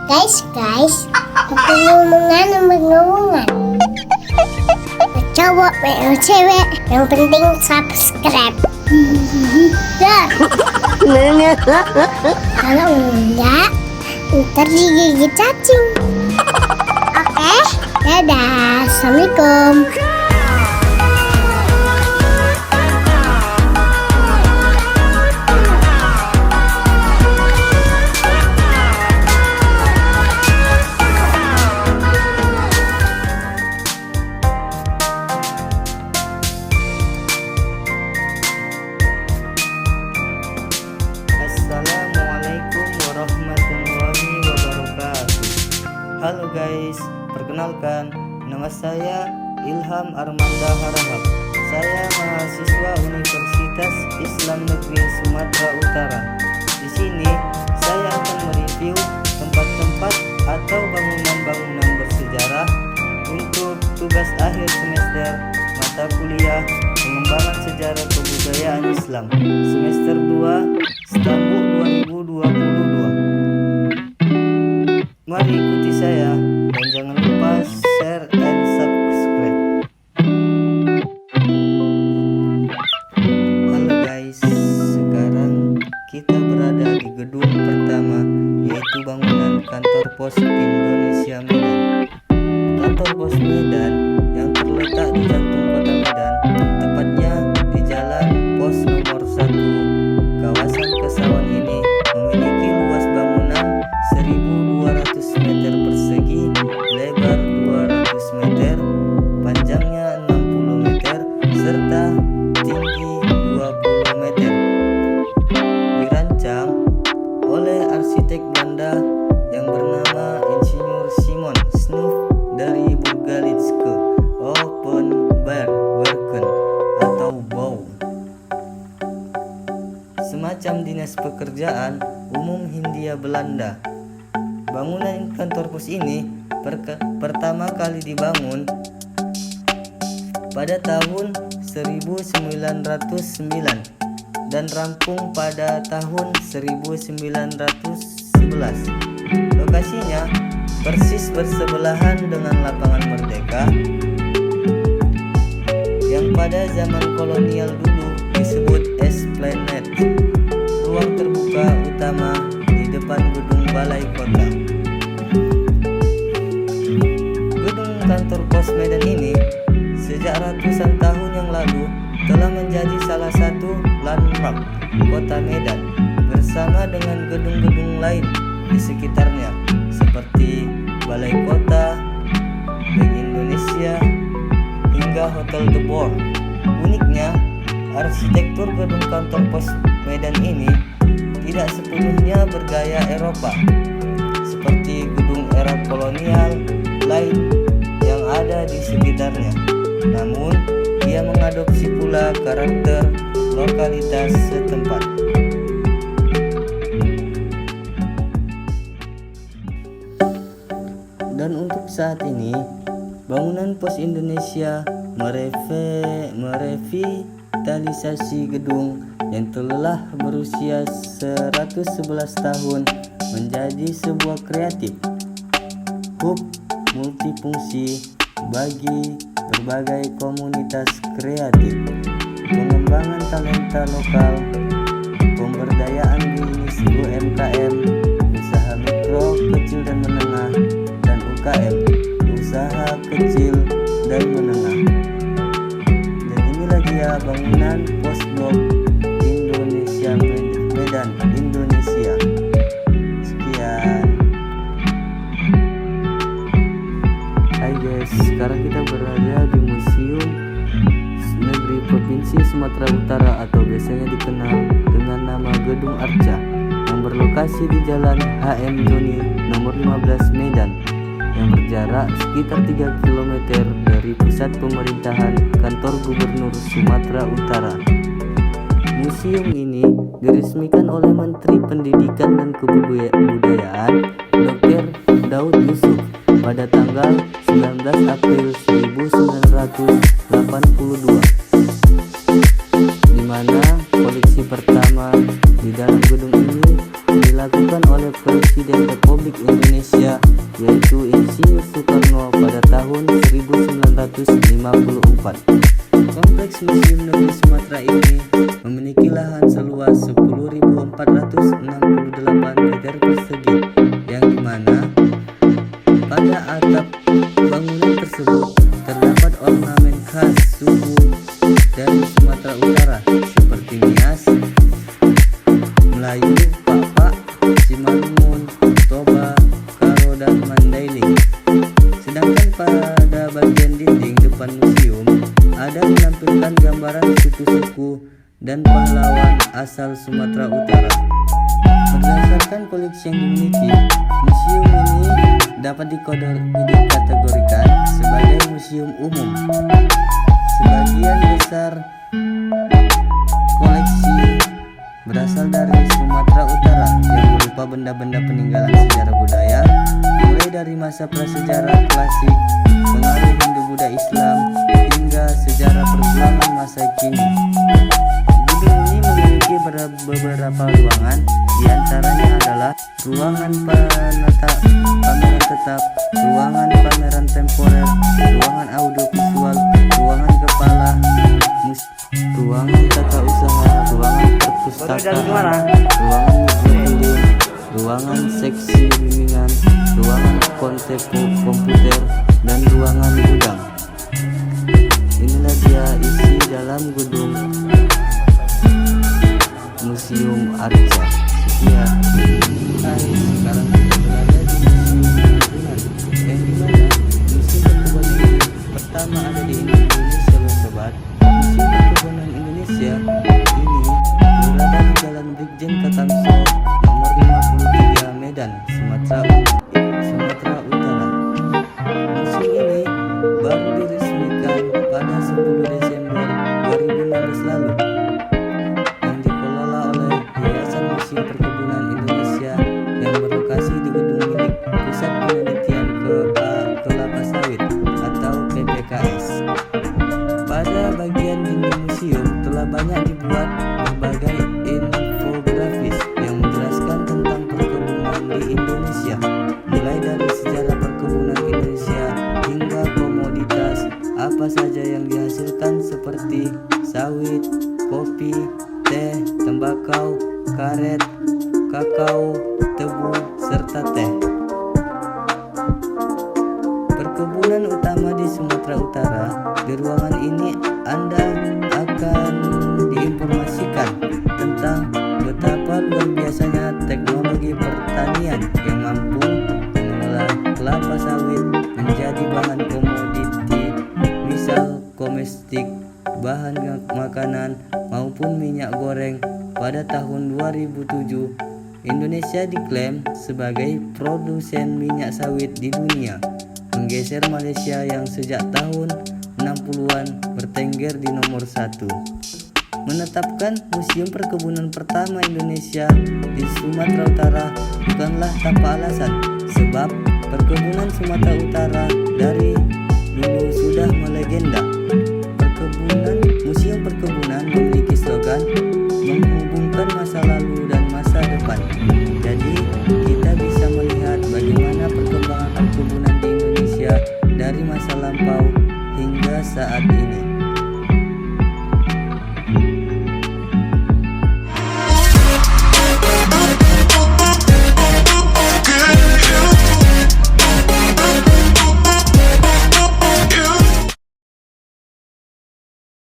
Guys, ngomong-ngomongan. Cowok, cewek, yang penting subscribe. Dah. Kalau enggak, ntar digigit cacing. Oke, dadah, assalamualaikum. Assalamualaikum warahmatullahi wabarakatuh. Halo guys, perkenalkan nama saya Ilham Armanda Harahap. Saya mahasiswa Universitas Islam Negeri Sumatera Utara. Di sini saya akan mereview tempat-tempat atau bangunan-bangunan bersejarah untuk tugas akhir semester mata kuliah Pengembangan Sejarah Kebudayaan Islam semester 2 Istanbul 2022. Mari ikuti saya dan jangan lupa share dan subscribe. Halo guys, sekarang kita berada di gedung pertama, yaitu bangunan kantor pos Indonesia Medan. Kantor pos Medan yang terletak di jantung kota Medan, tepatnya di Jalan Pos nomor 1. Kawasan Kesawan ini memiliki luas bangunan 1.200 meter persegi, lebar 200 meter, panjangnya 60 meter, serta tinggi 20 meter. Dirancang oleh arsitek Belanda yang bernama Insinyur Simon Snoef dari Burgerlijke Openbouwwerken atau BOW, semacam dinas pekerjaan umum Hindia Belanda. Bangunan kantor pos ini pertama kali dibangun pada tahun 1909 dan rampung pada tahun 1911. Lokasinya persis bersebelahan dengan lapangan Merdeka yang pada zaman kolonial dulu disebut Esplanade, ruang terbuka utama di depan gedung balai kota. Gedung kantor pos Medan ini sejak ratusan tahun yang lalu telah menjadi salah satu landmark kota Medan bersama dengan gedung-gedung lain di sekitarnya seperti Balai Kota, Bank Indonesia, hingga Hotel The Board. Uniknya, arsitektur gedung kantor pos Medan ini tidak sepenuhnya bergaya Eropa seperti gedung era kolonial lain yang ada di sekitarnya. Namun, ia mengadopsi pula karakter lokalitas setempat. Dan untuk saat ini, bangunan Pos Indonesia merevitalisasi gedung yang telah berusia 111 tahun menjadi sebuah kreatif hub multifungsi bagi berbagai komunitas kreatif, pengembangan talenta lokal, pemberdayaan bisnis UMKM, usaha mikro, kecil dan menengah, dan UKM, usaha kecil dan menengah. Dan inilah dia bangunan pos blok Indonesia Medan, Indonesia. Sekian. Hai guys, sekarang kita berada di Museum Negeri Provinsi Sumatera Utara atau biasanya dikenal dengan nama Gedung Arca yang berlokasi di Jalan HM Joni nomor 15 Medan, yang berjarak sekitar 3 km dari pusat pemerintahan kantor Gubernur Sumatera Utara. Museum ini diresmikan oleh Menteri Pendidikan dan Kebudayaan Dr. Daud Yusuf pada tanggal 19 April 1982, di mana koleksi pertama di dalam gedung ini dilakukan oleh Presiden Republik Indonesia Indonesia, yaitu Insinyur Soekarno pada tahun 1954. Kompleks Museum Negeri Sumatera ini memiliki lahan seluas 10.468 meter persegi, yang dimana pada atap bangunan tersebut terdapat ornamen khas suku dari Sumatera Utara seperti Nias, Melayu, Pak, Simalungun, Toba, Karo, dan Mandailing. Sedangkan pada bagian dinding depan museum ada menampilkan gambaran suku-suku dan pahlawan asal Sumatera Utara. Berdasarkan koleksi yang dimiliki, museum ini dapat dikategorikan sebagai museum umum. Sebagian besar koleksi berasal dari Sumatera Utara yang berupa benda-benda peninggalan sejarah budaya, mulai dari masa prasejarah klasik, pengaruh Hindu Buddha Islam, hingga sejarah perjuangan masa kini. Gedung ini memiliki beberapa ruangan, diantaranya adalah ruangan pameran tetap, ruangan pameran temporer, ruangan audiovisual, ruangan kepala, ruangan tata usaha, ruangan perpustakaan, ruangan mikrofilim, ruangan seksi bimbingan, ruangan komputer, dan ruangan gudang. Inilah dia isi dalam gedung Museum Arca. Sekian. Sekarang kita berada di Museum Perkebunan, yang dimana museum perkebunan ini pertama ada di Indonesia, loh sobat. Museum Perkebunan Indonesia ini berada di Jalan Brigjen Katamso nomor 53 Medan, Sumatera Utara. Museum ini baru diresmikan pada 10 Desember 2016 lalu, yang dikelola oleh Yayasan Museum Perkebunan Indonesia yang berlokasi di gedung milik Pusat Penelitian Kelapa Sawit atau PPKS. Pada bagian dinding museum telah banyak dibuat berbagai infografis yang menjelaskan tentang perkebunan di Indonesia, mulai dari sejarah perkebunan Indonesia hingga komoditas apa saja yang dihasilkan seperti sawit, kopi, teh, tembakau, karet, kakao, tebu, serta teh. Perkebunan utama di Sumatera Utara. Di ruangan ini Anda akan diinformasikan tentang betapa luar biasanya teknologi pertanian yang mampu mengolah kelapa sawit menjadi bahan komoditi, misal komestik, bahan makanan, maupun minyak goreng. Pada tahun 2007, Indonesia diklaim sebagai produsen minyak sawit di dunia, menggeser Malaysia yang sejak tahun 60-an bertengger di nomor 1. Menetapkan Museum Perkebunan pertama Indonesia di Sumatera Utara bukanlah tanpa alasan, sebab perkebunan Sumatera Utara dari dulu sudah melegenda. Museum Perkebunan memiliki slogan